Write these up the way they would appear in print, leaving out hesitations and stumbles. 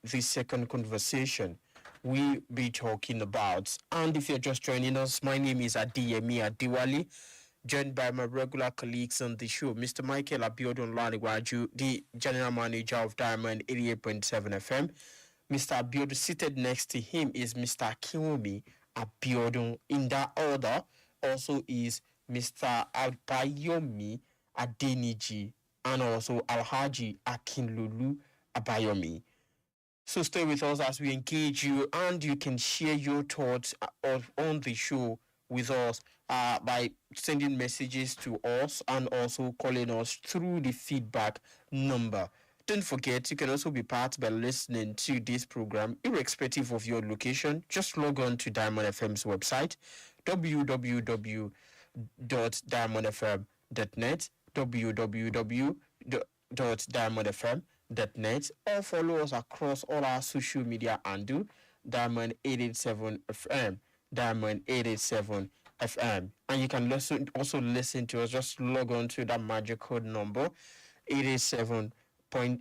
this second conversation we be talking about. And if you're just joining us, my name is ADEYEMI, joined by my regular colleagues on the show, Mr. Michael Abiodun Laniwaju, the General Manager of Diamond 88.7 FM. Mr. Abiodun, seated next to him is Mr. Kiwomi Abiodun. In that order, also is Mr. Abayomi Adeniji and also Alhaji Akinlulu Abayomi. So stay with us as we engage you, and you can share your thoughts on the show with us by sending messages to us and also calling us through the feedback number. Don't forget, you can also be part by listening to this program, irrespective of your location. Just log on to Diamond FM's website, www.diamondfm.net, www.diamondfm.net, or follow us across all our social media and Diamond 887 FM, Diamond 887 FM. And you can also listen to us. Just log on to that magic code number 88.7 FM,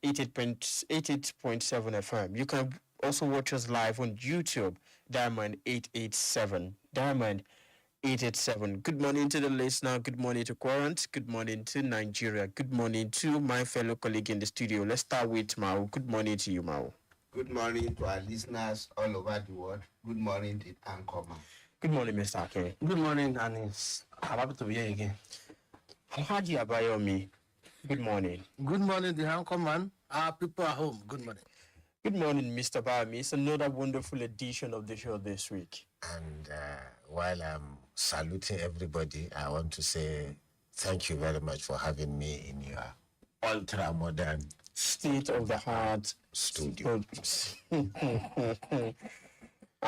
88.7 FM. You can also watch us live on YouTube, Diamond 887, Diamond 887. Good morning to the listener. Good morning to Quarant. Good morning to Nigeria. Good morning to my fellow colleague in the studio. Let's start with Mao. Good morning to you, Mao. Good morning to our listeners all over the world. Good morning to Anchorman. Good morning, Mr. Ake. Good morning, and it's happy to be here again. Alhaji Abayomi. Good morning. Good morning, the Anchorman. Our people at home. Good morning. Good morning, Mr. Bayomi. It's another wonderful edition of the show this week. And while I'm saluting everybody, I want to say thank you very much for having me in your ultra-modern state-of-the-art studio. And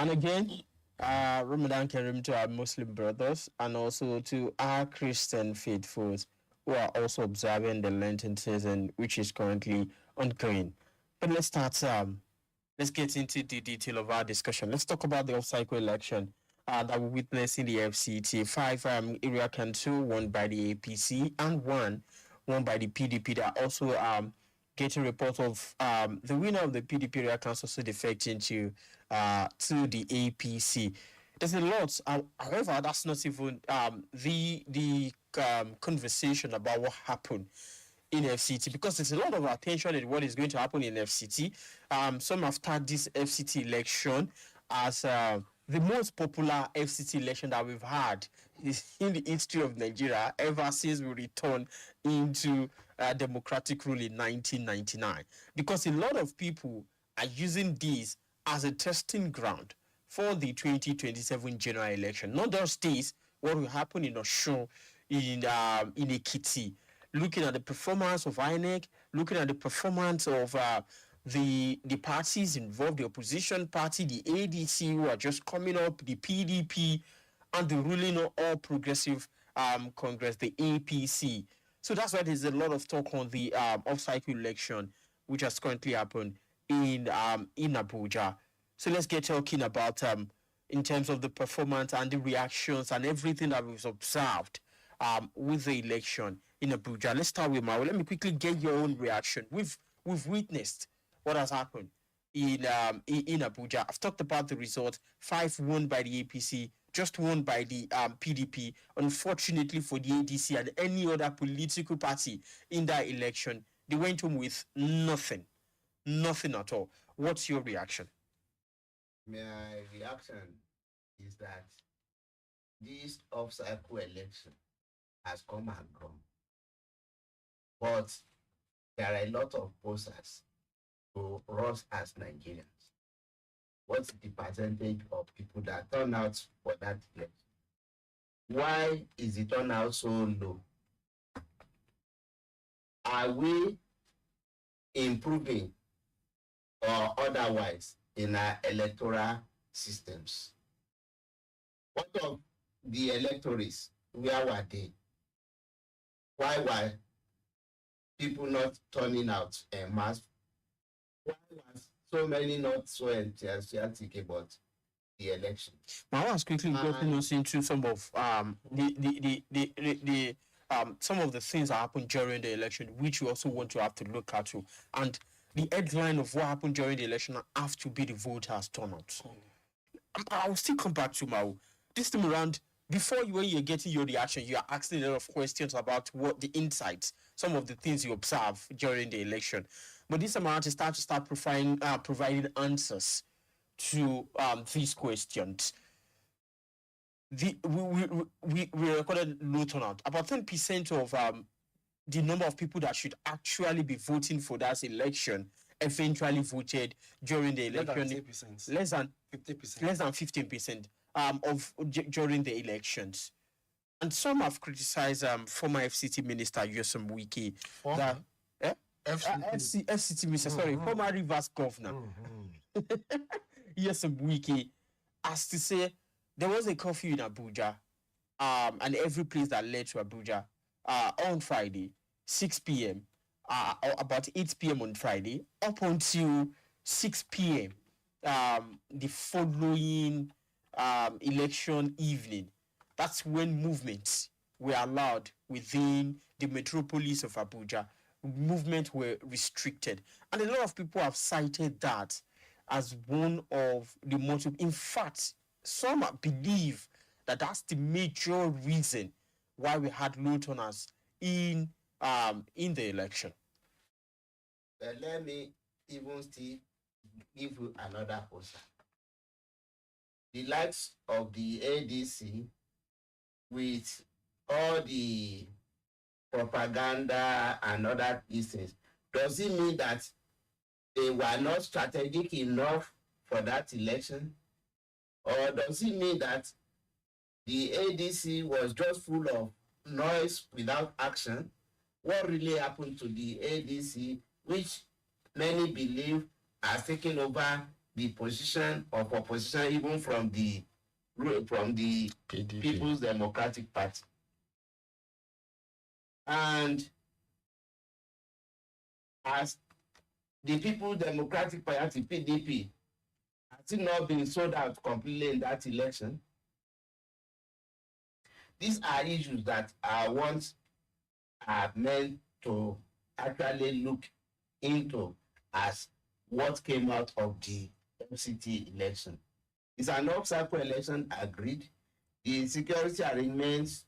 again, Ramadan Kareem to our Muslim brothers and also to our Christian faithfuls who are also observing the Lenten season, which is currently ongoing. But let's start. Let's get into the detail of our discussion. Let's talk about the off-cycle election that we witnessed in the FCT. 5 area council, one by the APC, and one by the PDP. They are also getting reports of the winner of the PDP area council also defecting to the APC. There's a lot. However, that's not even the conversation about what happened in FCT, because there's a lot of attention at what is going to happen in FCT. Some have tagged this FCT election as the most popular FCT election that we've had in the history of Nigeria ever since we returned into democratic rule in 1999. Because a lot of people are using this as a testing ground for the 2027 general election. Not just this, what will happen in Osun, in Ekiti, looking at the performance of INEC, looking at the performance of the parties involved, the opposition party, the ADC who are just coming up, the PDP, and the ruling All Progressive Congress, the APC. So that's why there's a lot of talk on the off-cycle election, which has currently happened in Abuja. So let's get talking about in terms of the performance and the reactions and everything that we've observed with the election in Abuja. Let's start with Mao. Let me quickly get your own reaction. We've witnessed what has happened in Abuja. I've talked about the result. 5 won by the APC, just won by the PDP. Unfortunately for the ADC and any other political party in that election, they went home with nothing at all. What's your reaction? My reaction is that this off-cycle election has come and gone. But there are a lot of posers to us as Nigerians. What's the percentage of people that turn out for that election? Why is the turnout so low? Are we improving or otherwise in our electoral systems? What of the electorates? Where were they? Why were people not turning out en masse? Why was so many not so enthusiastic about the election? I was quickly getting us into some of the some of the things that happened during the election, which we also want to have to look at too. And the headline of what happened during the election have to be the voters' turnout. I'll still come back to Mao. This time around, before you, when you're getting your reaction, you are asking a lot of questions about what the insights, some of the things you observe during the election. But this time around, you start providing answers to these questions. We recorded low turnout. About 10% of the number of people that should actually be voting for that election eventually voted during the election. Less than 50%. Less than 15% during the elections. And some have criticized former FCT Minister Yosem Wike. FCT Minister, former Rivers Governor. Yosem Wike, as to say there was a curfew in Abuja, and every place that led to Abuja on Friday, 6 p.m., or about 8 p.m. on Friday, up until 6 p.m. The following election evening. That's when movements were allowed within the metropolis of Abuja. Movements were restricted. And a lot of people have cited that as one of the motive. In fact, some believe that that's the major reason why we had low turnouts in the election. Let me even still give you another question. The likes of the ADC, with all the propaganda and other things, does it mean that they were not strategic enough for that election? Or does it mean that the ADC was just full of noise without action? What really happened to the ADC, which many believe has taken over the position of opposition even from the PDP. People's Democratic Party? And as the People's Democratic Party, PDP, has it not been sold out completely in that election? These are issues that I want are meant to actually look into as what came out of the FCT election. It's an off-cycle election, agreed. The security arrangements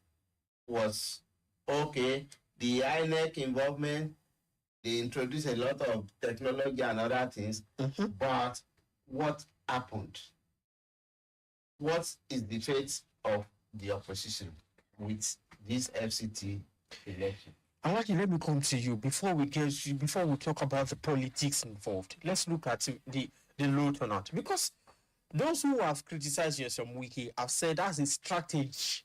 was okay. The INEC involvement, they introduced a lot of technology and other things. But what happened? What is the fate of the opposition with this FCT election? Alaki, let me come to you before we talk about the politics involved. Let's look at the low turnout, because those who have criticized Yosem Wike have said that's a strategy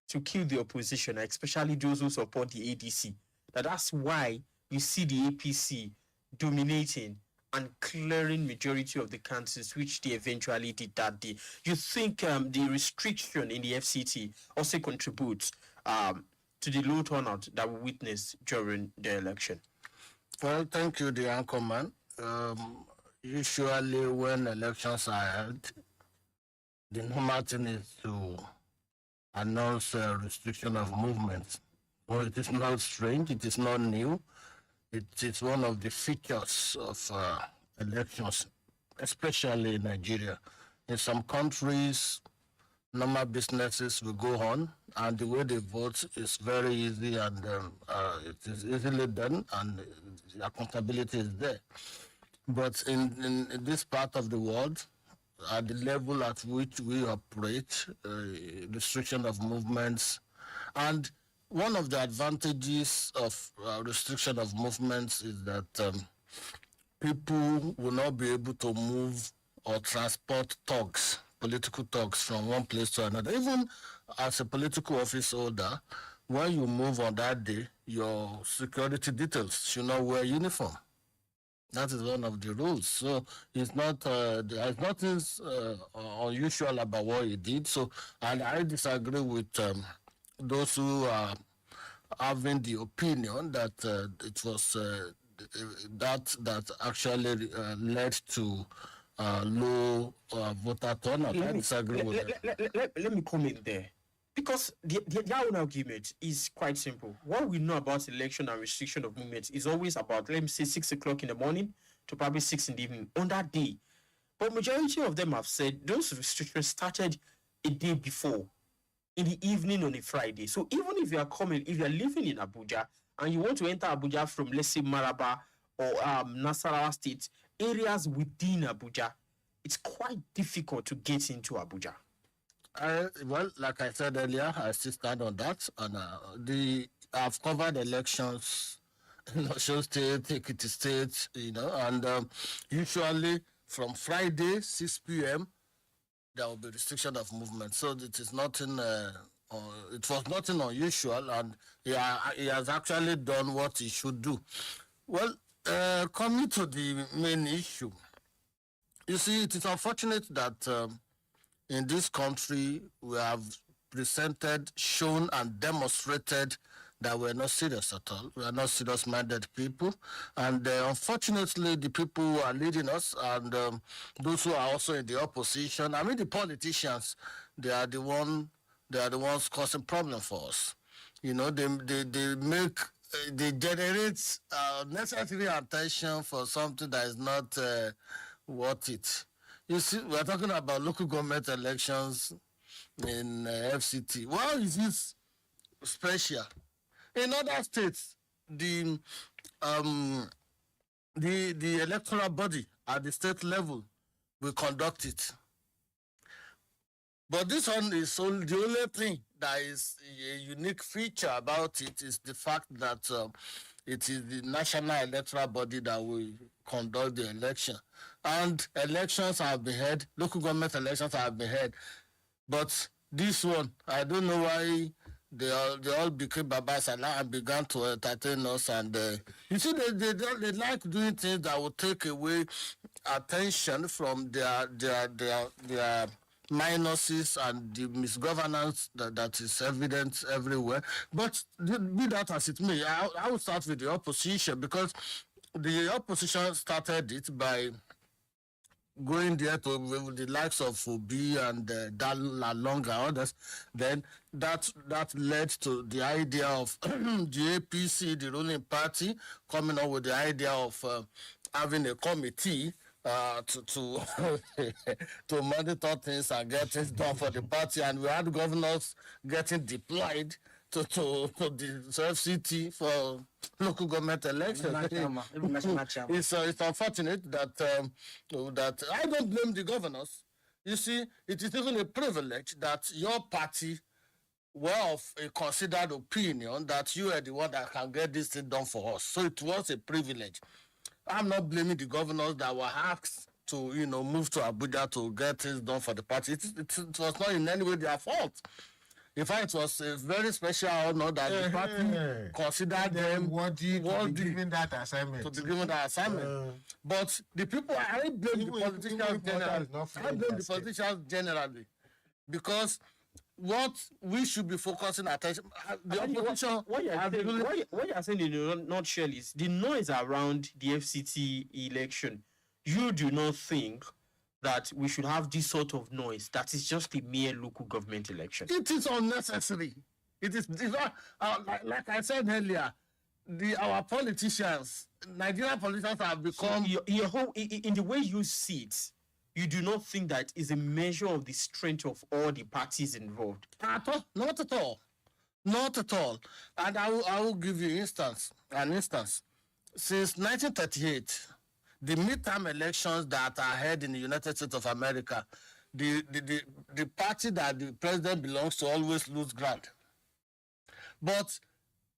to kill the opposition, especially those who support the ADC. That's why you see the APC dominating and clearing majority of the councils, which they eventually did that day. You think the restriction in the FCT also contributes to the low turnout that we witnessed during the election? Well, thank you, the anchorman. Usually when elections are held, the normal thing is to announce a restriction of movement. Well, it is not strange, it is not new. It is one of the features of elections, especially in Nigeria. In some countries, normal businesses will go on, and the way they vote is very easy, and it is easily done, and the accountability is there. But in this part of the world, at the level at which we operate, restriction of movements, and one of the advantages of restriction of movements is that people will not be able to move or transport thugs, political thugs, from one place to another. Even as a political office holder, when you move on that day, your security details should not wear uniform. That is one of the rules. So it's not there's nothing unusual about what he did. So, and I disagree with those who are having the opinion that it was that actually led to low voter turnout. I disagree with that. Let me come in there, Because their own argument is quite simple. What we know about election and restriction of movement is always about, let me say, 6 o'clock in the morning to probably 6 in the evening on that day. But majority of them have said those restrictions started a day before, in the evening on a Friday. So even if you are living in Abuja and you want to enter Abuja from, let's say, Maraba or Nasarawa State, areas within Abuja, it's quite difficult to get into Abuja. Well, like I said earlier, I still stand on that. And I've covered elections in Osun State, Ekiti State, and usually from Friday 6 p.m. there will be restriction of movement. So it is nothing. It was nothing unusual, and he has actually done what he should do. Well, coming to the main issue, you see, it is unfortunate that in this country we have presented, shown, and demonstrated that we're not serious at all. We are not serious-minded people. And unfortunately, the people who are leading us and those who are also in the opposition, I mean the politicians, they are the ones causing problem for us. They generate necessary attention for something that is not worth it. You see, we're talking about local government elections in FCT. Why is this special? In other states, the electoral body at the state level will conduct it. But this one is the only thing that is a unique feature about it is the fact that it is the national electoral body that will conduct the election. And elections have been held, local government elections have been held. But this one, I don't know why they all became Babasala and began to entertain us. And you see, they like doing things that will take away attention from their minuses and the misgovernance that is evident everywhere. But be that as it may, I will start with the opposition, because the opposition started it by going there with the likes of Obi and Dalalong and others. Then that led to the idea of the APC, the ruling party, coming up with the idea of having a committee to to monitor things and get things done for the party. And we had governors getting deployed to the FCT for local government elections. It's unfortunate that I don't blame the governors. You see, it is even a privilege that your party were of a considered opinion that you are the one that can get this thing done for us. So it was a privilege. I'm not blaming the governors that were asked to, move to Abuja to get things done for the party. It was not in any way their fault. In fact, it was a very special honor that the party considered them worthy to be given that assignment. But the people, I blame the politicians generally. I blame the politicians generally, because what we should be focusing attention. The opposition. What you're saying in a nutshell is the noise around the FCT election. You do not think that we should have this sort of noise that is just a mere local government election? It is unnecessary. It's not, like I said earlier, our politicians, Nigerian politicians have become... So in the way you see it, you do not think that is a measure of the strength of all the parties involved? At all. Not at all. Not at all. And I will give you an instance. Since 1938, the midterm elections that are held in the United States of America, the party that the president belongs to always lose ground. But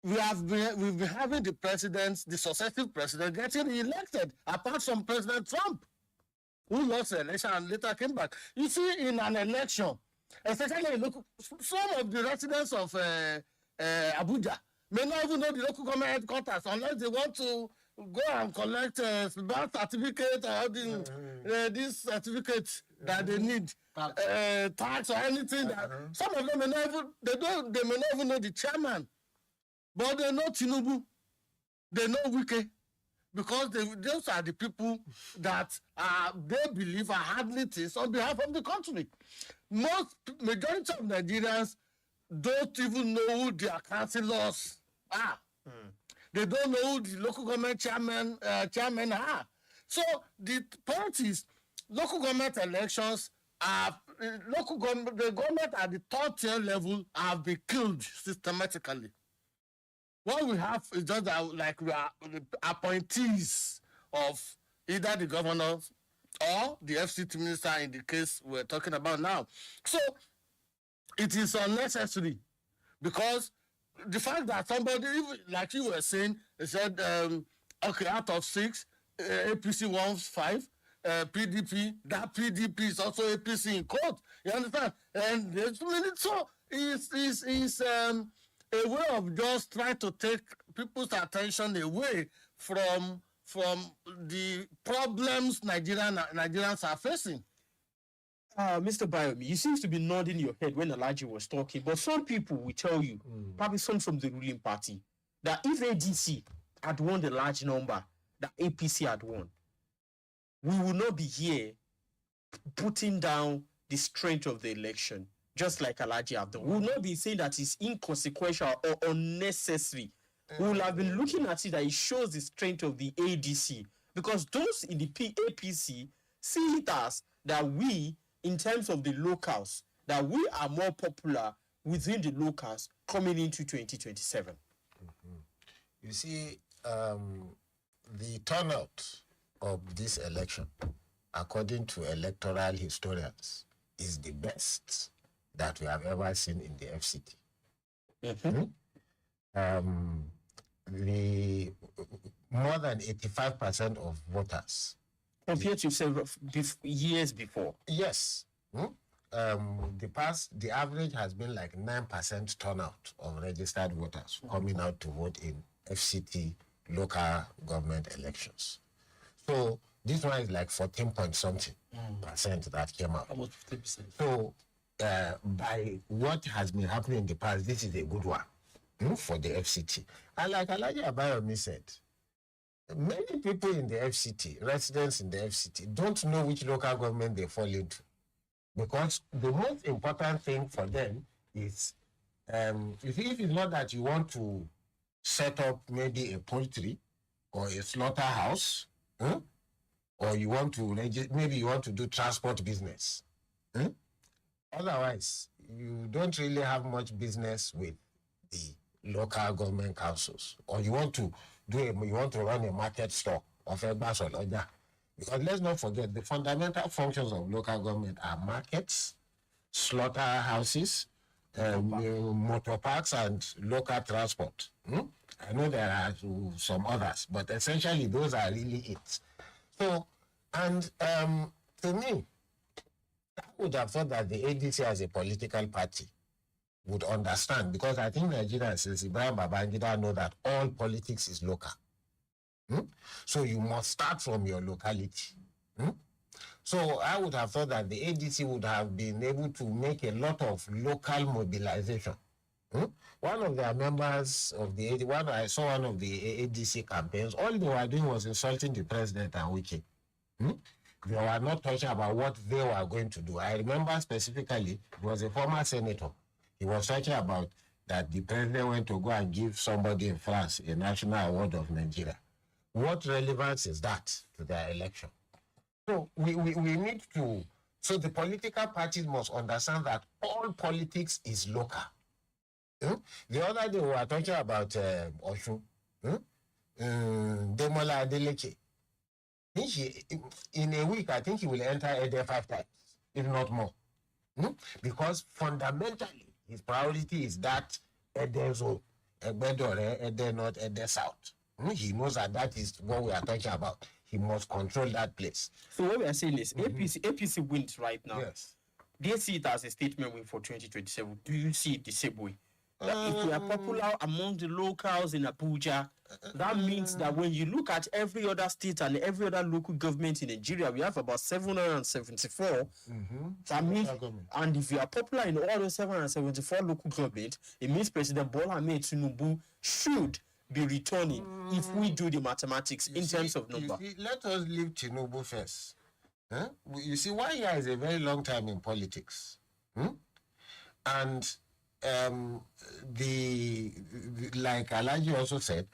we've been having the successive president getting elected, apart from President Trump, who lost the election and later came back. You see, in an election, especially some of the residents of Abuja may not even know the local government headquarters unless they want to go and collect birth certificate or this certificate that they need, tax or anything. Some of them may not even know the chairman, but they know Tinubu, they know Wike, because those are the people that they believe are handling things on behalf of the country. Majority of Nigerians don't even know who their councillors are. They don't know who the local government chairmen are. So the point is, local government elections are the government at the third tier level have been killed systematically. What we have is just that, like, we are the appointees of either the governor or the FCT minister in the case we're talking about now. So it is unnecessary, because the fact that somebody, like you were saying, they said, okay, out of 6, APC wants 5, PDP, that PDP is also APC in court. You understand? And so it's a way of just trying to take people's attention away from the problems Nigerians are facing. Mr. Bayomi, you seem to be nodding your head when Elijah was talking, but some people will tell you, probably some from the ruling party, that if ADC had won the large number that APC had won, we will not be here putting down the strength of the election, just like Elijah have done. We will not be saying that it's inconsequential or unnecessary. We will have been looking at it that it shows the strength of the ADC, because those in the APC see it as that we, in terms of the locals, that we are more popular within the locals coming into 2027. You see, the turnout of this election, according to electoral historians, is the best that we have ever seen in the FCT. The more than 85% of voters, compared to several years before. Yes. The average has been like 9% turnout of registered voters coming out to vote in FCT local government elections. So this one is like 14 point something percent that came out. Almost 50%. So by what has been happening in the past, this is a good one for the FCT. And like Elijah Abayomi said, many people in the FCT, residents in the FCT, don't know which local government they fall into. Because the most important thing for them is, if it's not that you want to set up maybe a poultry or a slaughterhouse, or you want to maybe you want to do transport business. Otherwise, you don't really have much business with the local government councils, or you want to run a market store of a bus or lodger. Because let's not forget, the fundamental functions of local government are markets, slaughterhouses, motor parks, and local transport. I know there are some others, but essentially those are really it. So, and to me, I would have thought that the ADC as a political party would understand, because I think Nigerians since Ibrahim Babangida know that all politics is local. So you must start from your locality. So I would have thought that the ADC would have been able to make a lot of local mobilization. One of their members of the ADC, I saw one of the ADC campaigns, all they were doing was insulting the president and Wiki. They were not talking about what they were going to do. I remember specifically, it was a former senator. He was talking about that the president went to go and give somebody in France a national award of Nigeria. What relevance is that to their election? So we need to, so the political parties must understand that all politics is local. The other day we were talking about Oshun, Demola Adeleke. In a week, I think he will enter Ede 5 times, if not more. Because fundamentally, his priority is that Ede Zone, Ede Ede North, Ede South. He knows that is what we are talking about. He must control that place. So what we are saying is APC wins right now. Yes. They see it as a statement win for 2027. Do you see it the same way? That if we are popular among the locals in Abuja, that means that when you look at every other state and every other local government in Nigeria, we have about 774. That means, and if you are popular in all those 774 local government, it means President Bola Ahmed Tinubu should be returning if we do the mathematics in terms of number. Let us leave Tinubu first. You see, 1 year is a very long time in politics. And like Alaji also said,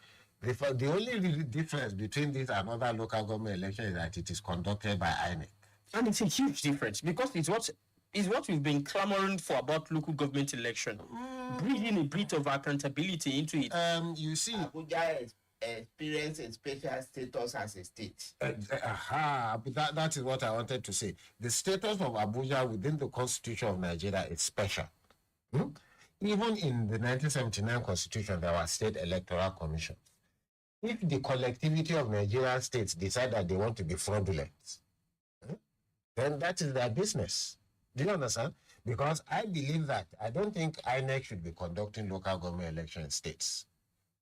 the only difference between this and other local government elections is that it is conducted by INEC. And it's a huge difference because it's what we've been clamoring for about local government election. Breathing a bit of accountability into it. You see, Abuja experience a special status as a state. but that is what I wanted to say. The status of Abuja within the Constitution of Nigeria is special. Even in the 1979 Constitution, there was State Electoral Commission. If the collectivity of Nigerian states decide that they want to be fraudulent, then that is their business. Do you understand? Because I believe that I don't think INEC should be conducting local government election in states.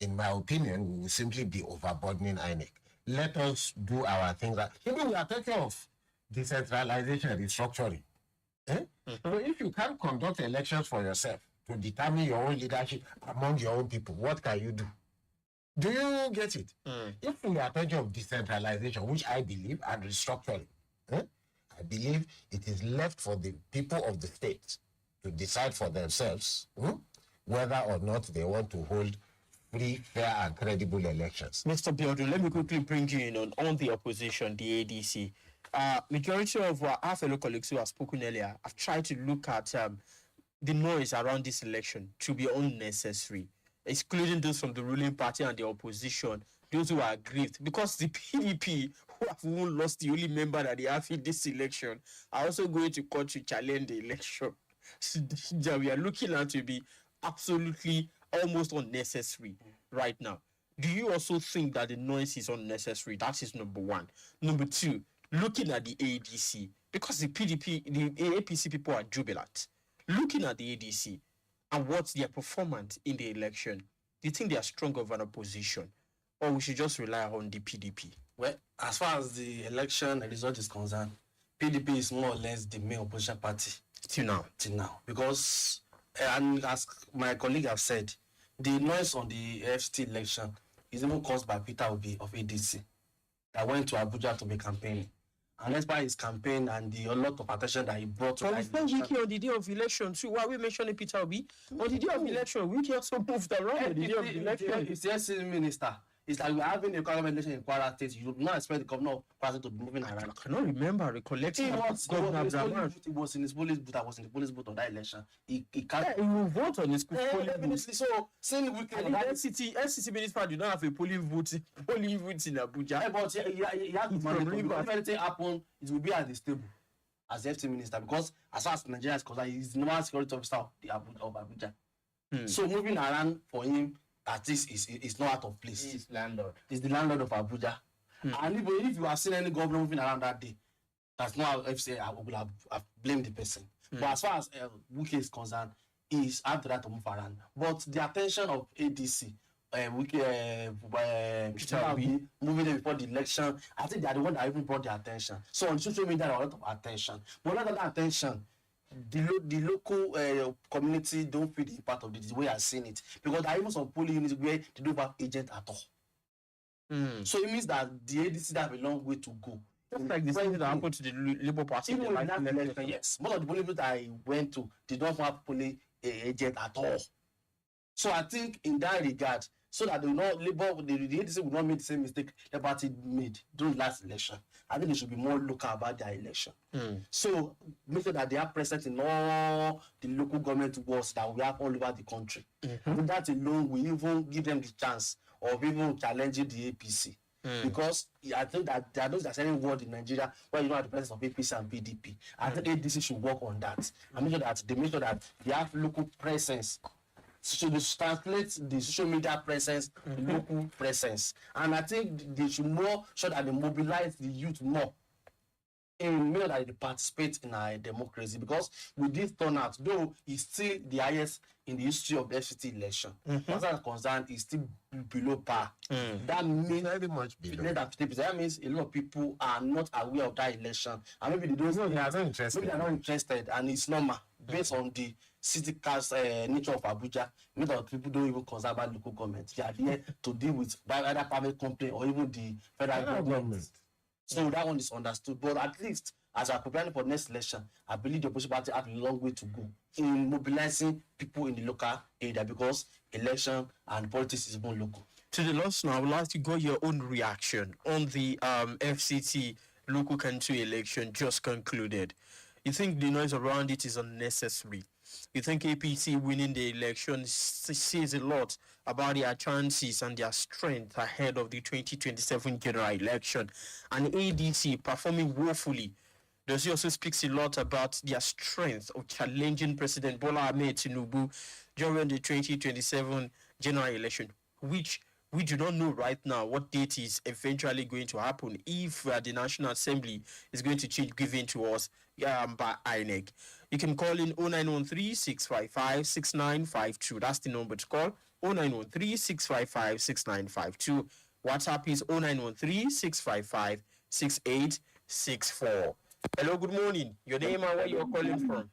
In my opinion, we will simply be overburdening INEC. Let us do our things. Even we are talking of decentralization, restructuring. So if you can't conduct elections for yourself to determine your own leadership among your own people, what can you do? Do you get it? If we are talking of decentralization, which I believe, and restructuring, I believe it is left for the people of the state to decide for themselves whether or not they want to hold free, fair, and credible elections. Mr. Biodun, let me quickly bring you in on the opposition, the ADC. Majority of our fellow colleagues who have spoken earlier have tried to look at the noise around this election to be unnecessary, excluding those from the ruling party and the opposition, those who are aggrieved, because the PDP, who have even lost the only member that they have in this election, are also going to court to challenge the election. So we are looking at to be absolutely almost unnecessary right now. Do you also think that the noise is unnecessary? That is number one. Number two, looking at the ADC, because the PDP, the APC people are jubilant. Looking at the ADC and what's their performance in the election, do you think they are stronger of an opposition, or we should just rely on the PDP? Well, as far as the election result is concerned, PDP is more or less the main opposition party Till now. Because, and as my colleague have said, the noise on the FCT election is even caused by Peter Obi of ADC that went to Abuja to be campaigning. And that's by his campaign and a lot of attention that he brought to But that we election. Wiki on the day of election too. Why are we mentioning Peter Obi? On the day of election, Wiki also moved around on the day of election. It's the SC minister. It's like we're having a government election in Kwara State. You do not expect the governor of Kwara State to be moving around. I cannot remember recollecting. He Governor was in his police booth. I was in the police booth on that election. He Yeah, can't. he will vote on his polling booth. Definitely. So, saying weekend, And the NCT minister do not have a polling booth in Abuja. but he has to It's manage. from If Rivers. anything happen, it will be at the stable as the FT minister, because as far as Nigeria is concerned, he's the normal security officer of Abuja. So moving around for him at least is not out of place. He's landlord. He's the landlord of Abuja. And if you have seen any governor moving around that day, that's not how FCA I will have blamed the person. But as far as Wike is concerned, he's have the right to move around. But the attention of ADC, moving them before the election, I think they are the one that even brought the attention. So on social media, there are a lot of attention. But not that attention, the local community don't feel the impact of this the way I've seen it. Because there are even some polling units where they don't have agent at all. So it means that the ADC have a long way to go. Just like the same thing that happened to the Labour Party. Even in the in that election. election, yes, most of the polling units I went to did not have polling agent at all. So I think in that regard, so that the ADC will not make the same mistake the party made during the last election, I think they should be more local about their election. So make sure that they are present in all the local government wards that we have all over the country. I think that alone will even give them the chance of even challenging the APC. Because I think that there are those that are any ward in Nigeria where you don't have the presence of APC and PDP. I think ADC should work on that and make sure that they have local presence. So they translate the social media presence to local presence. And I think they should more sure that they mobilize the youth more in make sure that they participate in our democracy. Because with this turnout, though it's still the highest in the history of the FCT election, as far as concerned, it's still below par. That means Very much below. less than 50%. That means a lot of people are not aware of that election, and maybe they don't. No, they are not interested. Maybe they are not interested, and it's normal based on the city cast nature of Abuja. Many of people don't even concern about local government. They are there to deal with either private company or even the federal government. So that one is understood. But at least as we are preparing for the next election, I believe the opposition party have a long way to go in mobilizing people in the local area because election and politics is more local. To the listener, I would like to get your own reaction on the FCT local country election just concluded. You think the noise around it is unnecessary? You think APC winning the election says a lot about their chances and their strength ahead of the 2027 general election? And ADC performing woefully, does it also speaks a lot about their strength of challenging President Bola Ahmed Tinubu during the 2027 general election, which we do not know right now what date is eventually going to happen if the National Assembly is going to change given to us by INEC. You can call in 0913-655-6952. That's the number to call, 0913-655-6952. WhatsApp is 0913-655-6864. Hello, good morning. Your name and where you're calling from?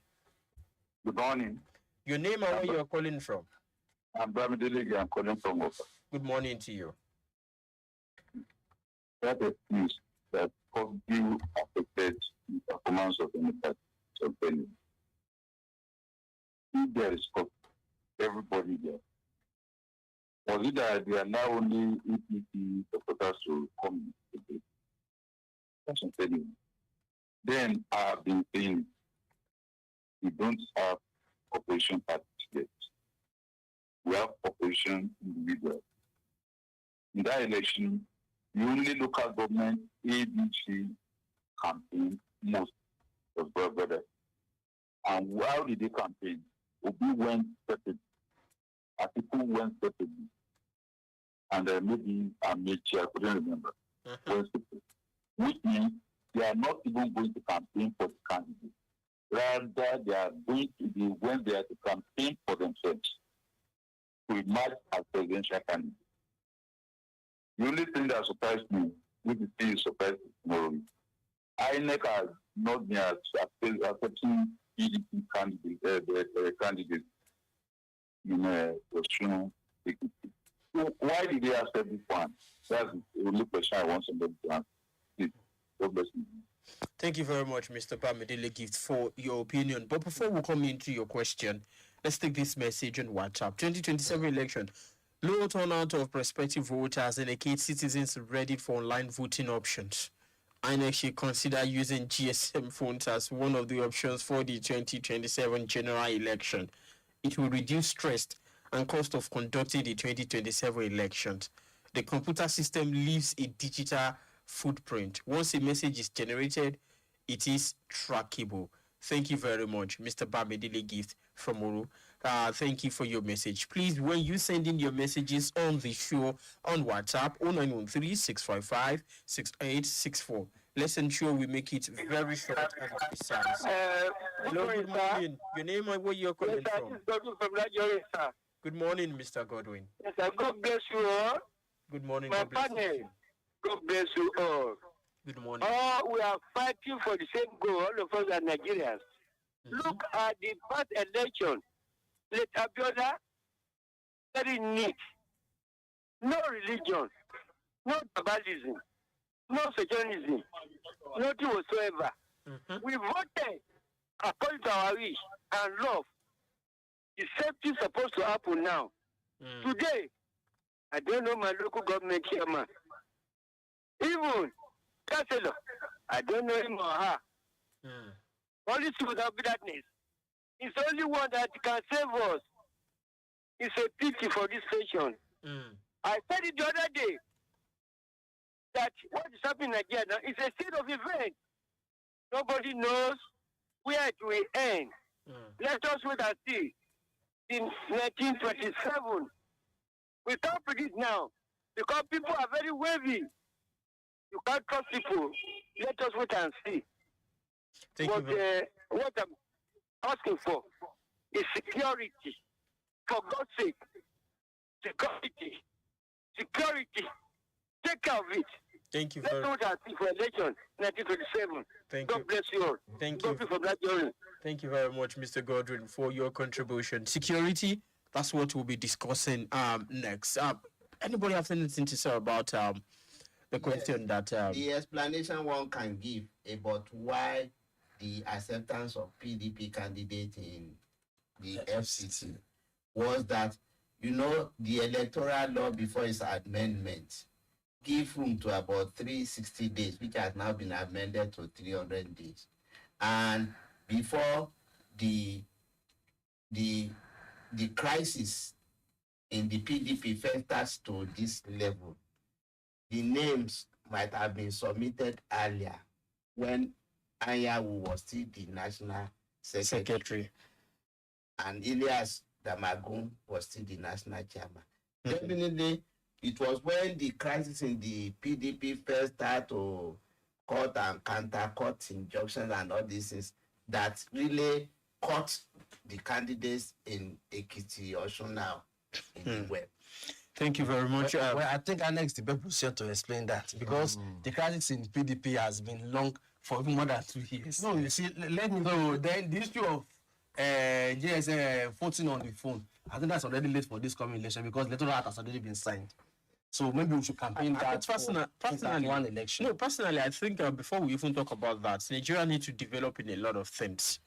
Good morning. Your name and where you're calling from? I'm Bamidele. I'm calling from Oka. Good morning to you. That excuse that you affected the performance of any party of any. If there is everybody there, was it that they allow only EPP supporters to come today? That's what I'm telling you. Then I've been saying we don't have opposition parties yet. We have opposition individuals. In that election, the only local government ABC campaign most was brother. And how did they campaign? Obi went separately. Atiku went separately. And maybe Amechi, I couldn't remember. Went separately. Which means they are not even going to campaign for the candidate. Rather, they are going to be when they are to campaign for themselves to emerge as presidential candidates. The only thing that surprised me, which is still surprised tomorrow, INEC has not been accepting PDP candidates in Osun. So why did they accept this one? That's the only question I want somebody to answer. God bless you. Thank you very much, Mr. Bamidele Gift, for your opinion. But before we come into your question, let's take this message on WhatsApp. 2027 election. Low turnout of prospective voters indicates citizens ready for online voting options. INEC should consider using GSM phones as one of the options for the 2027 general election. It will reduce stress and cost of conducting the 2027 elections. The computer system leaves a digital footprint. Once a message is generated, it is trackable. Thank you very much, Mr. Bamidele Gift from Oru. Thank you for your message. Please, when you send in your messages on the show on WhatsApp, 0913-655-6864. Let's ensure we make it very short and precise. Hello, good morning. Your name and where you're calling from? Good morning, Mr. Godwin. Yes, sir. God bless you all. Good morning. My God bless partner, you. God bless you all. Good morning. We are fighting for the same goal, all of us are Nigerians. Look at the past election. Let Abiola, very neat. No religion, no tribalism, no secularism, nothing whatsoever. We voted according to our wish and love. The same thing supposed to happen now. Today, I don't know my local government chairman. Even councillor, I don't know him or her. Policy without bitterness. It's only one that can save us. It's a pity for this nation. I said it the other day that what is happening in Nigeria now is a state of event. Nobody knows where it will end. Let us wait and see. In 1927, we can't predict now because people are very wavy. You can't trust people. Let us wait and see. What I'm asking for is security. For God's sake, security. Take care of it. Thank you. Let's wait and see for election 1927. God bless you all. Thank you. For that journey. Thank you very much, Mr. Godwin, for your contribution. Security, that's what we'll be discussing next. Anybody have anything to say about the question that the explanation one can give about why the acceptance of PDP candidate in the FCT was that, the electoral law before its amendment give room to about 360 days, which has now been amended to 300 days. And before the crisis in the PDP festers to this level, the names might have been submitted earlier when Anyanwu was still the national secretary. And Elias Damagun was still the national chairman. Definitely, it was when the crisis in the PDP first started to cut and counter-cut injunctions and all these things that really caught the candidates in Ekiti Osun now in the web. Thank you very much. Well, I think our next debate will to explain that because the crisis in PDP has been long for more than 2 years. No, you see, let me. So then the issue of voting on the phone, I think that's already late for this coming election because the electoral act has already been signed. So maybe we should campaign that personally, one election. No, personally, I think before we even talk about that, Nigeria needs to develop in a lot of things.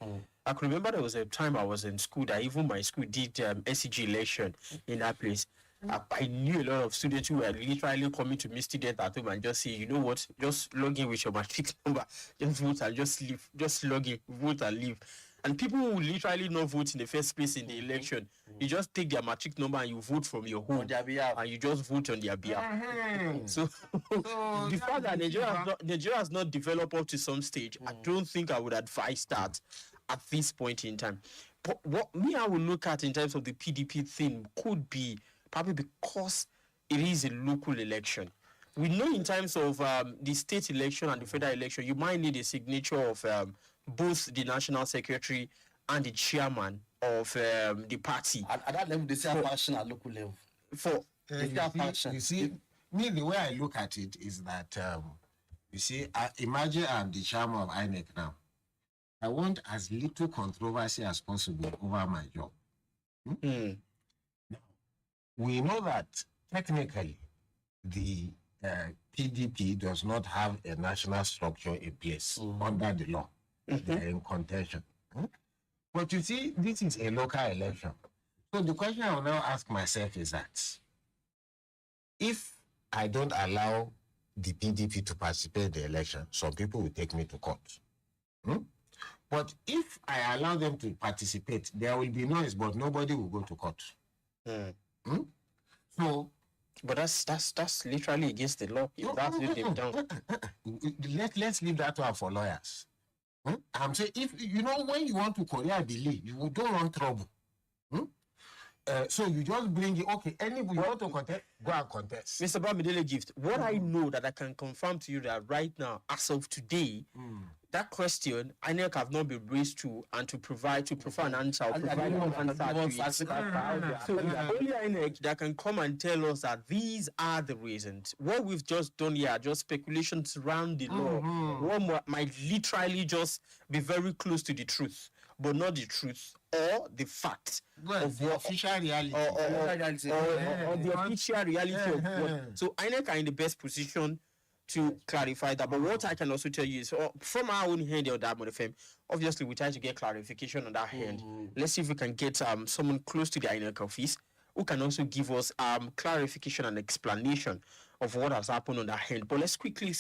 I can remember there was a time I was in school that even my school did SCG election in that place. I knew a lot of students who were literally coming to me, students at home, and just say, you know what, just log in with your matric number, just vote and just leave, just log in, vote and leave. And people who literally not vote in the first place in the election, you just take their matric number and you vote from your home, and you just vote on their behalf. So the fact that Nigeria has not developed up to some stage, I don't think I would advise that at this point in time. But what I will look at in terms of the PDP thing could be probably because it is a local election. We know in terms of the state election and the federal election, you might need a signature of both the national secretary and the chairman of the party. At that level, they say faction at local level. You see, me, the way I look at it is that, you see, imagine I'm the chairman of INEC now. I want as little controversy as possible over my job. We know that technically the PDP does not have a national structure in place under the law. They are in contention. But you see, this is a local election. So the question I will now ask myself is that if I don't allow the PDP to participate in the election, some people will take me to court. But if I allow them to participate, there will be noise, but nobody will go to court. So, but that's literally against the law. That's what they've done. Let's leave that one for lawyers. I'm saying, if when you want to Korea believe, you don't want trouble. So you just bring it. Okay, anybody want to contest, go and contest. Mr. Bamidele Gift, what I know that I can confirm to you that right now, as of today, that question INEC have not been raised to and to provide an answer. So the only INEC that can come and tell us that these are the reasons. What we've just done here are just speculations around the law. What might literally just be very close to the truth, but not the truth or the fact of the official reality. Or the official reality of what. So INEC are in the best position to clarify that. But what I can also tell you is, from our own hand on Diamond FM, obviously we try to get clarification on that hand. Let's see if we can get someone close to the INEC office who can also give us clarification and explanation of what has happened on that hand. But let's quickly,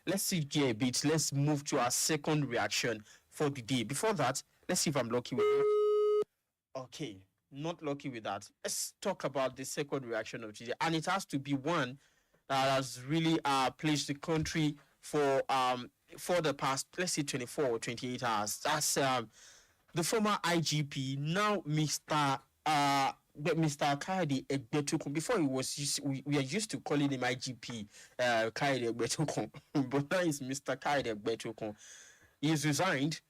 let's see here a bit. Let's move to our second reaction for the day. Before that, let's see if I'm lucky with that. Okay, not lucky with that. Let's talk about the second reaction of today. And it has to be one that has really placed the country for the past, let's say, 24 or 28 hours. That's the former IGP, now Mr. Kayode Egbetukun. Before he was, we are used to calling him IGP Kayode Egbetukun, but now it's Mr. Kayode Egbetukun. He has resigned.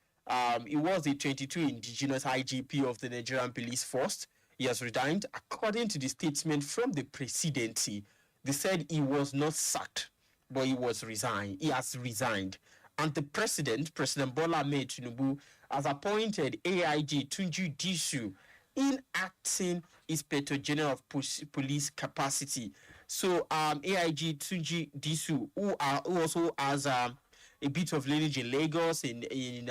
He was the 22 indigenous IGP of the Nigerian Police Force. He has resigned. According to the statement from the presidency, they said he was not sacked, but he was resigned. He has resigned. And the President Bola Ahmed Tinubu, has appointed AIG Tunji Disu in acting Inspector General of Police capacity. So AIG Tunji Disu, who also has a bit of lineage in Lagos, in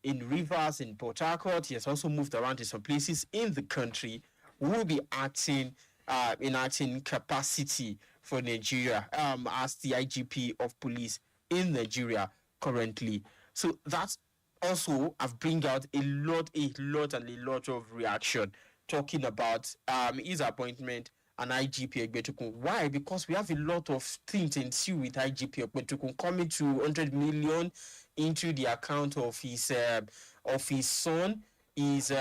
Rivers, in Port Harcourt. He has also moved around to some places in the country. Will be acting in acting capacity for Nigeria as the IGP of police in Nigeria currently. So that's also have bring out a lot of reaction talking about his appointment and IGP Egbetukun. Why? Because we have a lot of things in issue with IGP Egbetukun coming to 100 million into the account of his son. Is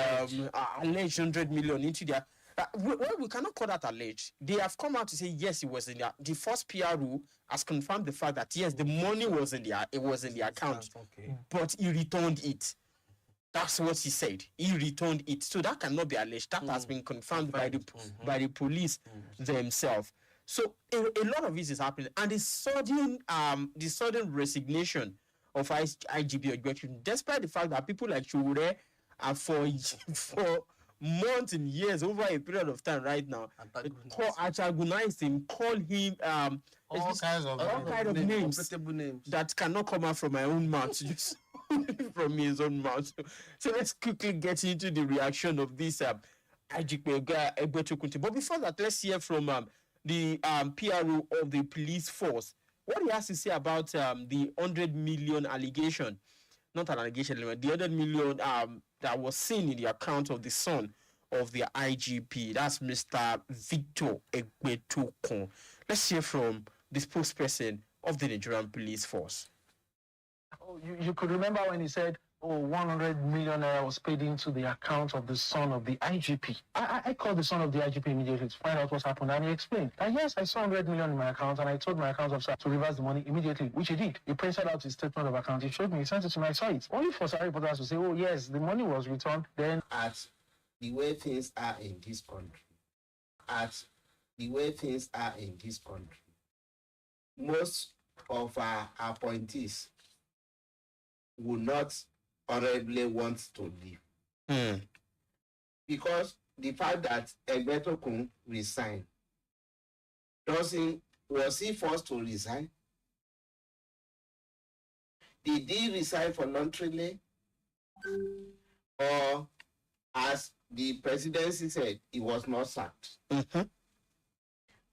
alleged 100 million into their. Well, we cannot call that alleged. They have come out to say yes, it was in the first PRO has confirmed the fact that yes, the money was in the account, but he returned it. That's what he said. He returned it, so that cannot be alleged. That has been confirmed by the police themselves. So a lot of this is happening, and the sudden resignation of IGP Ogbetu, despite the fact that people like Shure for months and years, over a period of time right now, antagonize him, call him all kinds of names that cannot come out from my own mouth, just from his own mouth. So let's quickly get into the reaction of this IGP Egbetukun. But before that, let's hear from the PRO of the police force, what he has to say about the 100 million allegation. Not an allegation, the 100 million that was seen in the account of the son of the IGP. That's Mr. Victor Egbetukun. Let's hear from the spokesperson of the Nigerian police force. Oh, you could remember when he said, 100 million naira was paid into the account of the son of the IGP. I called the son of the IGP immediately to find out what happened, and he explained that yes, I saw 100 million in my account, and I told my account officer to reverse the money immediately, which he did. He printed out his statement of account, he showed me, he sent it to me, I saw it. Only for Sari reporters to say, oh yes, the money was returned, then... At the way things are in this country, most of our appointees will not honorably want to leave. Because the fact that Egbetukun resigned, was he forced to resign? Did he resign voluntarily? Or, as the presidency said, he was not sacked?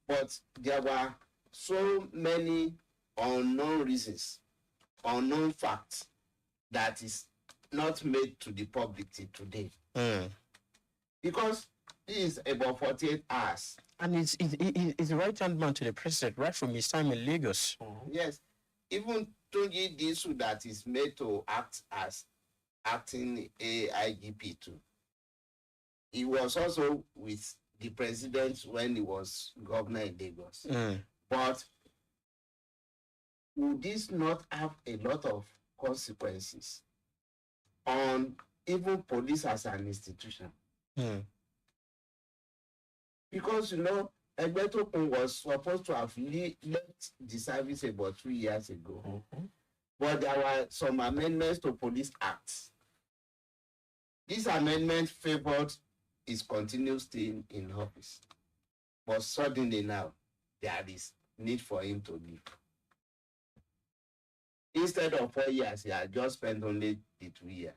But there were so many unknown reasons, unknown facts that is not made to the public till today. Because this is about 48 hours. And he's the right-hand man to the president right from his time in Lagos. Yes. Even Tunji Disu that is made to act as acting AIGP too. He was also with the president when he was governor in Lagos. But would this not have a lot of consequences on even police as an institution? Because, Egbetukun was supposed to have left the service about 3 years ago. But there were some amendments to Police Acts. This amendment favored his continued stay in office. But suddenly now, there is need for him to leave. Instead of 4 years, he had just spent only the 2 years.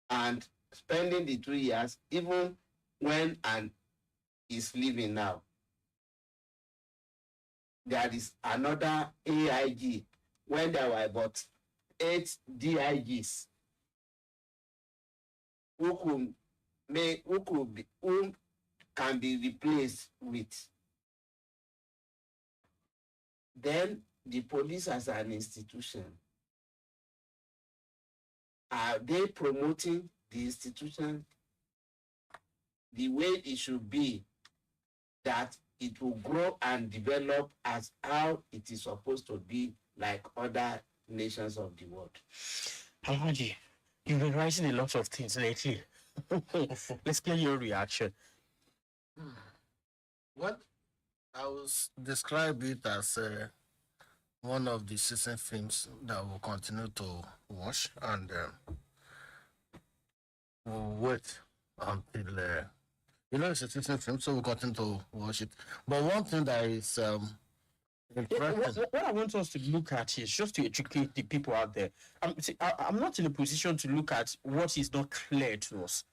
And spending the 2 years, even when he's leaving now, there is another AIG when there were about 8 DIGs who can be replaced with. Then the police as an institution, are they promoting the institution the way it should be, that it will grow and develop as how it is supposed to be, like other nations of the world? Alhaji, you've been writing a lot of things lately. Let's get your reaction. What I will describe it as one of the season films that we'll continue to watch, and we'll wait until it's a Christian film, so we got into watch it. But one thing that is interesting. What I want us to look at is just to educate the people out there. I'm not in a position to look at what is not clear to us,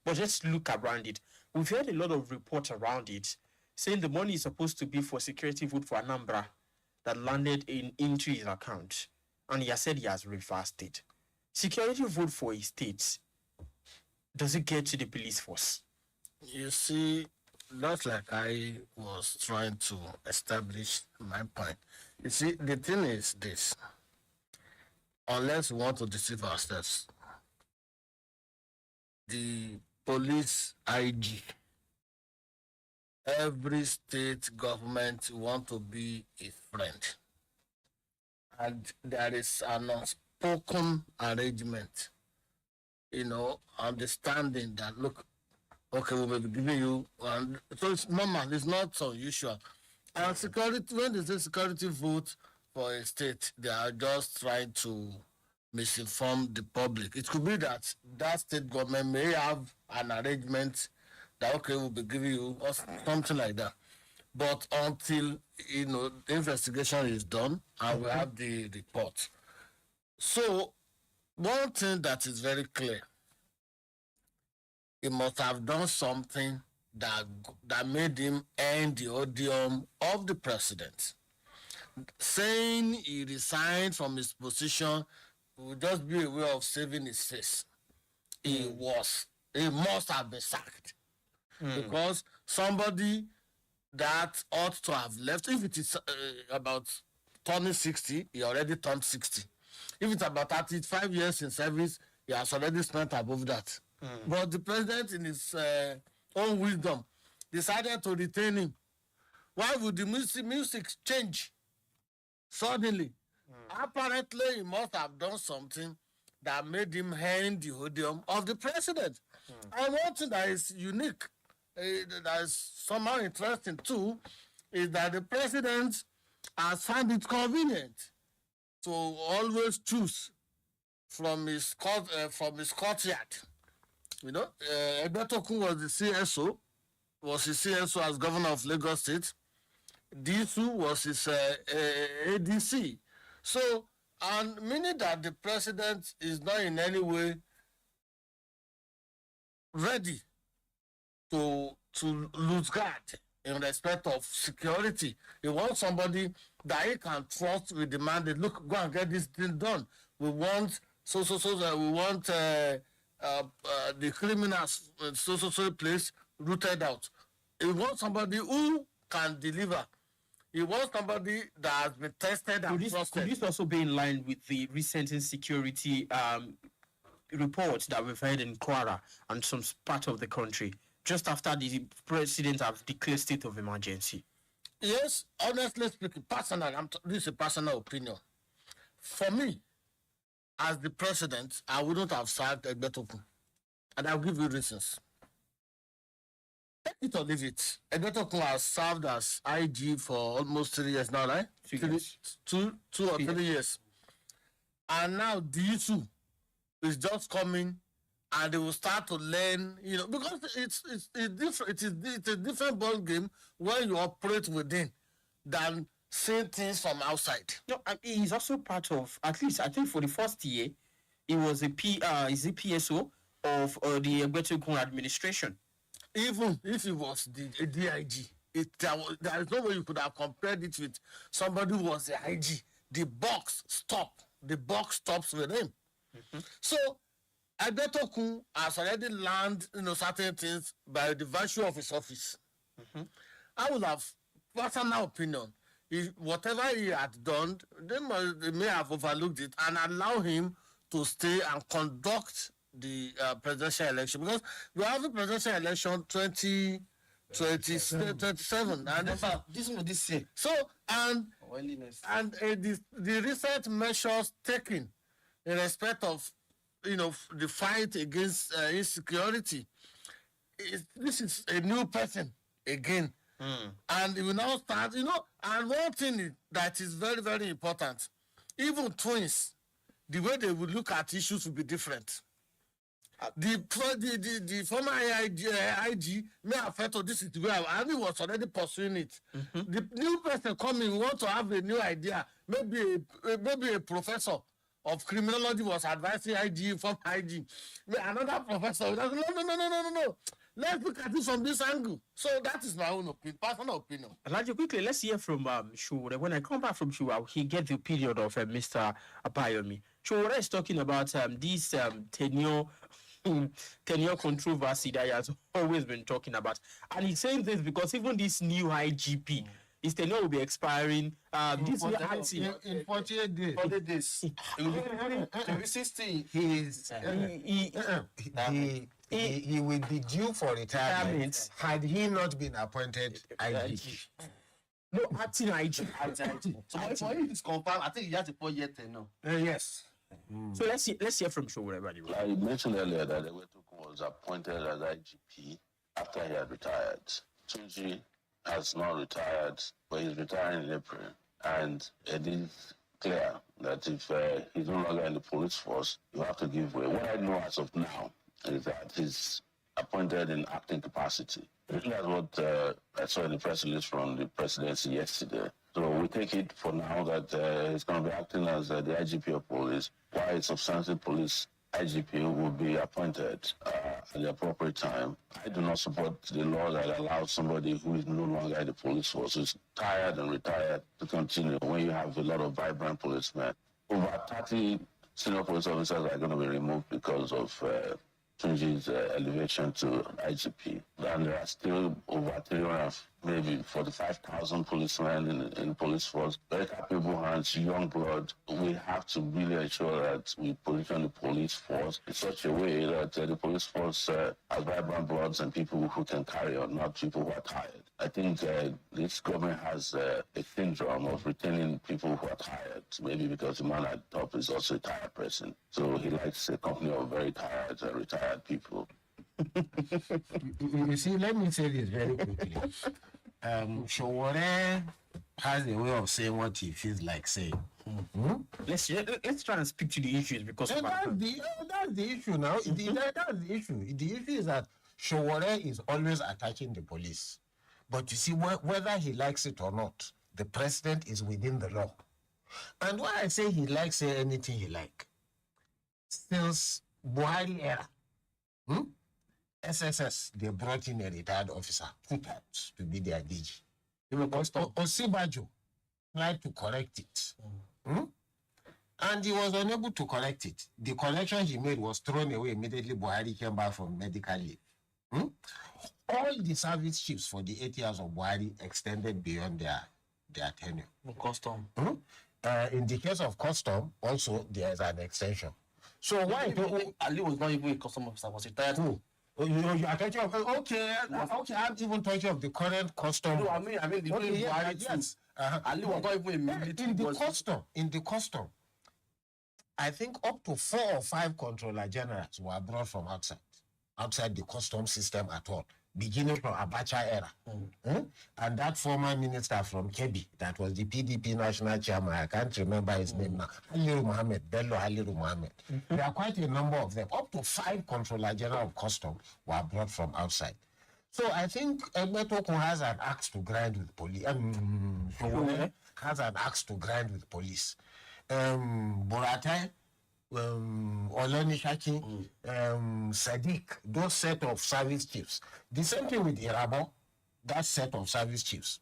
but just look around it. We've heard a lot of reports around it saying the money is supposed to be for security vote for Anambra that landed into his account, and he has said he has reversed it. Security vote for a state, does it get to the police force? You see, that's like I was trying to establish my point. You see, the thing is this: unless we want to deceive ourselves, the police IG, every state government want to be a friend, and there is an unspoken arrangement, understanding that look, okay, we will be giving you, and so it's normal, it's not unusual. And security, when they say security vote for a state, they are just trying to misinform the public. It could be that that state government may have an arrangement that, okay, we'll be giving you, or something like that. But until, the investigation is done and we have the report. So, one thing that is very clear, he must have done something that made him earn the odium of the president. Saying he resigned from his position would just be a way of saving his face. He must have been sacked. Because somebody that ought to have left, if it is about turning 60, he already turned 60. If it's about 35 years in service, he has already spent above that. But the president, in his own wisdom, decided to retain him. Why would the music change suddenly? Apparently, he must have done something that made him earn the odium of the president. And one thing that is unique, that is somehow interesting too, is that the president has found it convenient to always choose from his courtyard. Egbetokun was the CSO, as governor of Lagos State. Disu was his ADC. So, and meaning that the president is not in any way ready to lose guard in respect of security. He wants somebody that he can trust with the mandate. Look, go and get this thing done. We want we want the criminals so place rooted out. He wants somebody who can deliver. He wants somebody that has been tested and trusted. Could this also be in line with the recent insecurity reports that we've heard in Kwara and some part of the country, just after the president have declared state of emergency? Yes, honestly speaking, this is a personal opinion. For me, as the president, I wouldn't have served Egbetokun. And I'll give you reasons. Take it or leave it. Egbetokun has served as IG for almost 3 years now, right? 2 or 3 years. And now D2 is just coming, and they will start to learn, because it's different. It's a different ball game when you operate within than seeing things from outside. No, he's also part of, at least I think for the first year, he was a PSO of the Egbetokun administration. Even if it was the DIG, there is no way you could have compared it with somebody who was the IG. The box stops with him. So Egbetokun has already learned certain things by the virtue of his office. I would have personal opinion. Whatever he had done, they may have overlooked it and allow him to stay and conduct the presidential election, because we have the presidential election 2027, and this year. So the recent measures taken in respect of the fight against insecurity, this is a new person again. And it will now start, and one thing that is very, very important, even twins, the way they will look at issues will be different. The former IG may have felt to this is where Army was already pursuing it. The new person coming want to have a new idea. Maybe a professor of criminology was advising IG from IG. Another professor was like, no. Let's look at it from this angle. So that is my own opinion, personal opinion. Elijah, quickly, let's hear from Shura. When I come back from Shura, he get the period of Mr. ADEYEMI. Shura is talking about this tenure controversy that he has always been talking about. And he's saying this because even this new IGP, his tenure will be expiring this year in 48 days. 40 days. It will be 60. He will be due for retirement had he not been appointed IG. No, acting IG. So for him, it's confirmed. I think he has a 4-year tenure. Yes. So let's hear from Shura. I mentioned earlier that Egbetokun was appointed as IGP after he had retired. Tunji has not retired, but he's retiring in April. And it is clear that if he's no longer in the police force, you have to give way. What I know as of now is that he's appointed in acting capacity. That's what I saw in the press release from the presidency yesterday. So we take it for now that he's going to be acting as the IGP of police, while a substantive police IGP will be appointed at the appropriate time. I do not support the law that allows somebody who is no longer in the police force, who's tired and retired, to continue when you have a lot of vibrant policemen. Over 30 senior police officers are going to be removed because of Tunji's elevation to IGP. And there are still over 300, maybe 45,000 policemen in the police force. Very capable hands, young blood. We have to really ensure that we position the police force in such a way that the police force has vibrant bloods and people who can carry on, not people who are tired. I think this government has a syndrome of retaining people who are tired, maybe because the man at the top is also a tired person. So he likes a company of very tired, retired people. You see, let me say this very quickly. Showore has a way of saying what he feels like saying. Let's try and speak to the issues because that's the issue now. That's the issue. The issue is that Showore is always attacking the police. But you see, whether he likes it or not, the president is within the law. And why I say he likes say anything he like, since Buhari era, SSS, they brought in a retired officer 2 times to be their DG. Osibajo tried to correct it. And he was unable to correct it. The correction he made was thrown away immediately Buhari came back from medical leave. All the service chiefs for the 8 years of Buhari extended beyond their tenure. Custom. In the case of custom, also there is an extension. So why? Ali was not even a custom officer, was retired. You are talking of okay. I'm even talking of the current custom. No, I mean the way yes. Ali was not even a military. In the custom, I think up to 4 or 5 controller generals were brought from outside the custom system at all, beginning from Abacha era. And that former minister from Kebbi, that was the PDP national chairman, I can't remember his name now, Bello Haliru Mohammed. There are quite a number of them. Up to 5 controller general of custom were brought from outside. So I think Egbetokun has an axe to grind with police. Has an axe to grind with police. Boratai, Oleni Shaki, Sadiq, those set of service chiefs. The same thing with Irabo, that set of service chiefs.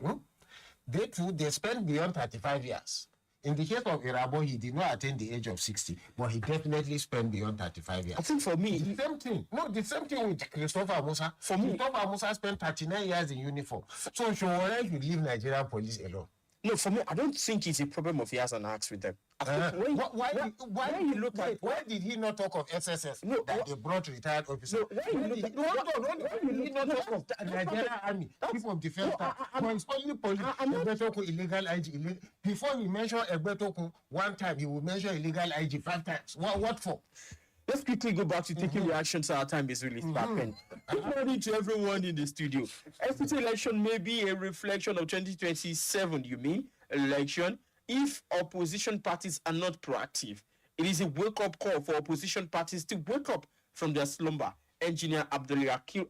They too, they spent beyond 35 years. In the case of Irabo, he did not attain the age of 60, but he definitely spent beyond 35 years. I think for me, the same thing. No, the same thing with Christopher Musa. For me, Christopher Musa spent 39 years in uniform. So Showore should leave Nigerian police alone. No, for me, I don't think it's a problem of he has an axe with them. Why did he not talk of SSS? No, that they brought retired officers. Why did he not talk of the Nigerian army, people of defense staff? But it's only police. Egbetokun illegal IG. Before he mentioned Egbetokun one time, he will mention illegal IG 5 times. What for? Let's quickly go back to taking reactions. Our time is really starting. Good morning to everyone in the studio. FPT election may be a reflection of 2027, you mean, election. If opposition parties are not proactive, it is a wake-up call for opposition parties to wake up from their slumber. Engineer Abdul Hakim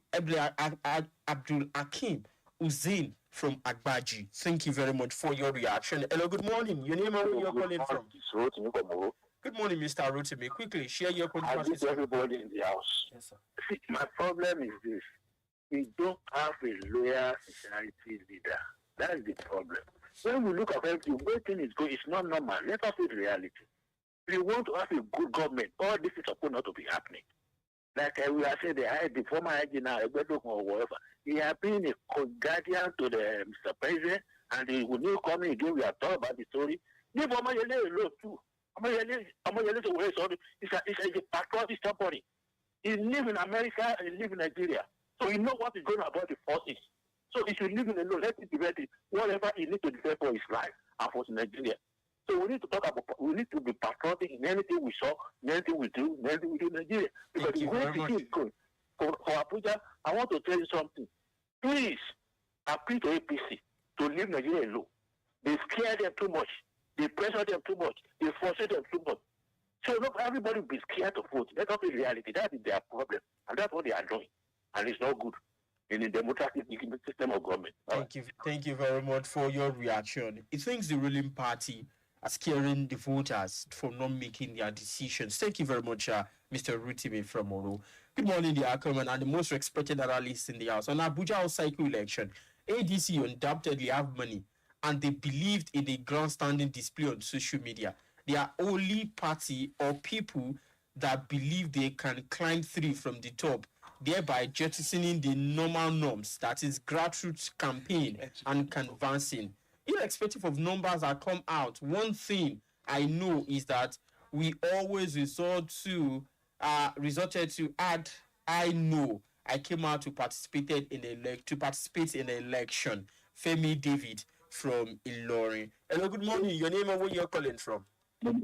Uzain from Agbaji. Thank you very much for your reaction. Hello, good morning. Your name and where you're calling from? Good morning, Mr. Rotimi. Quickly, share your contribution. Everybody in the house. Yes, sir. See, my problem is this. We don't have a loyal society leader. That is the problem. When we look at everything, the way things is going, it's not normal. Let us face reality. If you want to have a good government, all this is supposed not to be happening. Like we are saying, the former IG now, or whatever, he has been a guardian to the Mr. President, and he will not come again. We are talking about the story. Leave Omoyele alone too. Omoyele to where sorry. It's a patriotic somebody. He live in America and he live in Nigeria. So he know what is going on about the forces. So he should leave it alone. Let him defend it. Whatever he needs to defend for his life and for Nigeria. So we need to talk about, we need to be patriotic in anything we saw, in anything we do, in anything we do in Nigeria. Because the way the thing is going, for Abuja, I want to tell you something. Please appeal to APC to leave Nigeria alone. They scare them too much. They pressure them too much. They frustrate them too much. So look, everybody will be scared to vote. That's not the reality. That is their problem. And that's what they are doing. And it's not good in a democratic system of government. Thank you very much for your reaction. It thinks the ruling party are scaring the voters for not making their decisions. Thank you very much, Mr. Rotimi from Oro. Good morning, the Ackerman, and the most respected analysts in the house. On Abuja House cycle election, ADC undoubtedly have money, and they believed in a grandstanding display on social media. They are only party or people that believe they can climb through from the top, thereby jettisoning the normal norms, that is grassroots campaign and canvassing. Irrespective of numbers that come out, one thing I know is that we always resorted to add, I know I came out to participate in an election. Femi David from Ilorin. Hello, good morning. Your name and where you're calling from? Good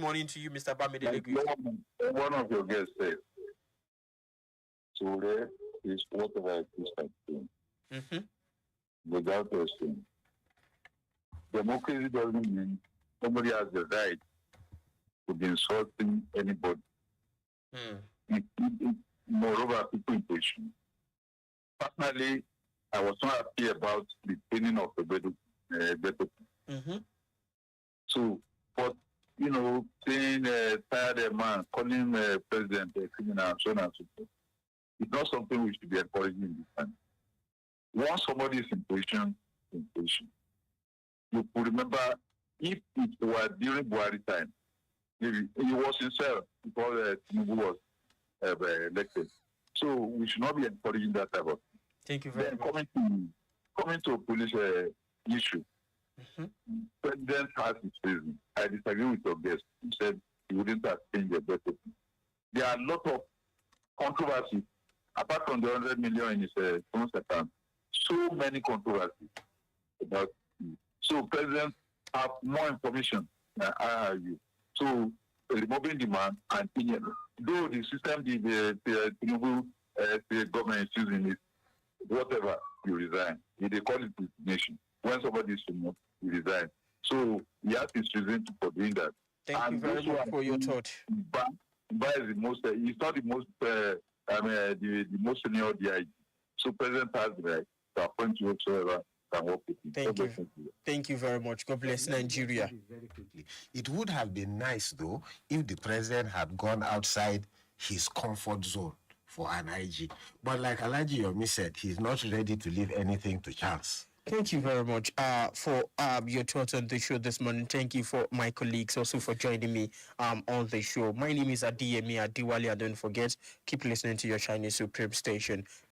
morning to you, Mr. Bamidele. One of your guests said, today is whatever it is like doing. Without question. Democracy doesn't mean somebody has the right to be insulting anybody. Moreover, people in position. Personally, I was not happy about the training of the better. So, but saying tired man, calling president a criminal, so on and so forth, it's not something we should be encouraging in this time. Once somebody is in position, you could remember if it were during Buhari time, maybe he was himself because Tinubu was elected. So we should not be encouraging that type of thing. Thank you very much. Coming to a police issue, President has his reason. I disagree with your guest. He said he wouldn't have changed the budget. There are a lot of controversies apart from the 100 million in his first account. So many controversies about it. So presidents have more information than I have you. So removing demand and though the system the Tinubu government is using it, whatever, you resign. They call it resignation. When somebody is removed, you resign. So he has his reason for doing that. Thank you very much for your thought. Ba is the most. He's not the most. The most senior DIG. So president has the right to appoint whatsoever can work with him. Thank you very much. God bless Nigeria. Very quickly. It would have been nice, though, if the president had gone outside his comfort zone for an IG. But like Alhaji Yomi said, he's not ready to leave anything to chance. Thank you very much for your thoughts on the show this morning. Thank you for my colleagues also for joining me on the show. My name is ADEYEMI, ADEWALE, and don't forget, keep listening to your Chinese Supreme station.